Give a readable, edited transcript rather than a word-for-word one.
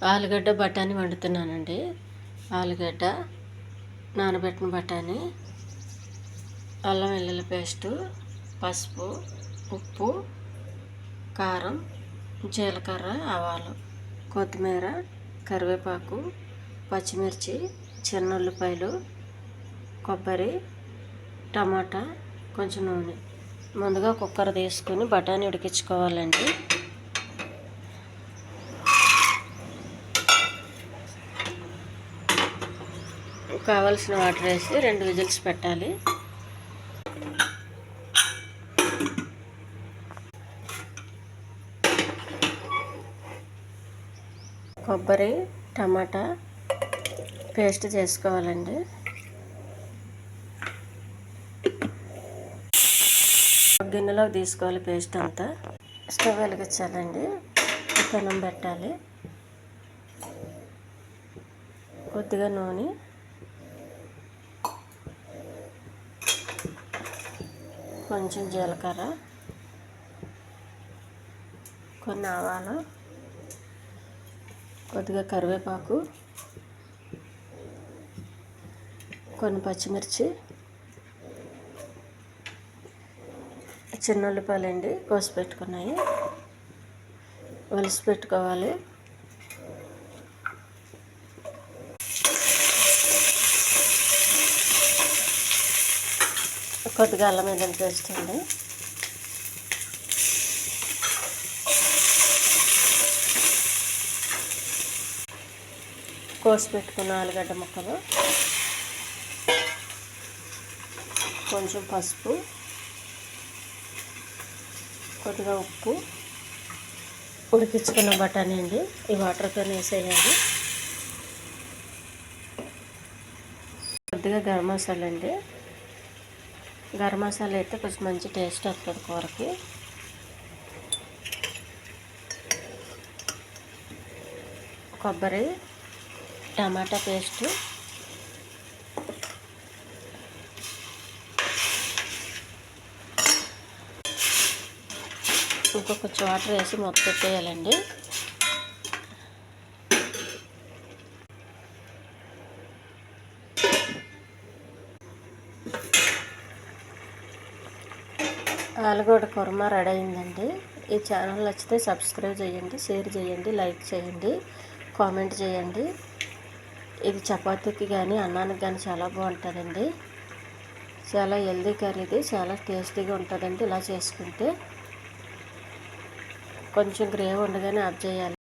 ఆలుగడ్డ బఠానీ వండుతున్నానండి. ఆలుగడ్డ, నానబెట్టిన బఠానీ, అల్లం వెల్లుల్లి పేస్టు, పసుపు, ఉప్పు, కారం, జీలకర్ర, ఆవాలు, కొత్తిమీర, కరివేపాకు, పచ్చిమిర్చి, చిన్న ఉల్లిపాయలు, కొబ్బరి, టమాటా, కొంచెం నూనె. ముందుగా కుక్కర్ తీసుకుని బఠానీ ఉడికించుకోవాలండి. కావలసిన వాటర్ వేసి 2 విజిల్స్ పెట్టాలి. కొబ్బరి, టమాటా పేస్ట్ చేసుకోవాలండి. గిన్నెలోకి తీసుకోవాలి పేస్ట్ అంతా. స్టవ్ వెలిగించాలండి. పెనం పెట్టాలి. కొద్దిగా నూనె, కొంచెం జీలకర్ర, కొన్ని ఆవాలు, కొద్దిగా కరివేపాకు, కొన్ని పచ్చిమిర్చి, చిన్న ఉల్లిపాయలండి కోసి పెట్టుకున్నాయి, ఒలిసి పెట్టుకోవాలి. కొద్దిగా అల్లం వెల్లుల్లి పేస్ట్ అండి. కోసి పెట్టుకున్న ఆలుగడ్డ ముక్కలు, కొంచెం పసుపు, కొద్దిగా ఉప్పు, ఉడికించుకున్న బఠానీ అండి. ఈ వాటర్తో వేసేయాలి. కొద్దిగా గరం మసాలా అండి. గరం మసాలా అయితే కొంచెం మంచి టేస్ట్ వస్తుంది కూరకి. కొబ్బరి, టమాటా పేస్టు, ఇంకా కొంచెం వాటర్ వేసి మూత పెట్టేయాలండి. ఆలుగడ్డ కుర్మా రెడీ అయిందండి. ఈ ఛానల్ నచ్చితే సబ్స్క్రైబ్ చేయండి, షేర్ చేయండి, లైక్ చేయండి, కామెంట్ చేయండి. ఇది చపాతీకి కానీ అన్నానికి కానీ చాలా బాగుంటుందండి. చాలా హెల్దీ కర్రీ, ఇది చాలా టేస్టీగా ఉంటుందండి. ఇలా చేసుకుంటే కొంచెం గ్రేవీ ఉండగానే ఆఫ్ చేయాలి.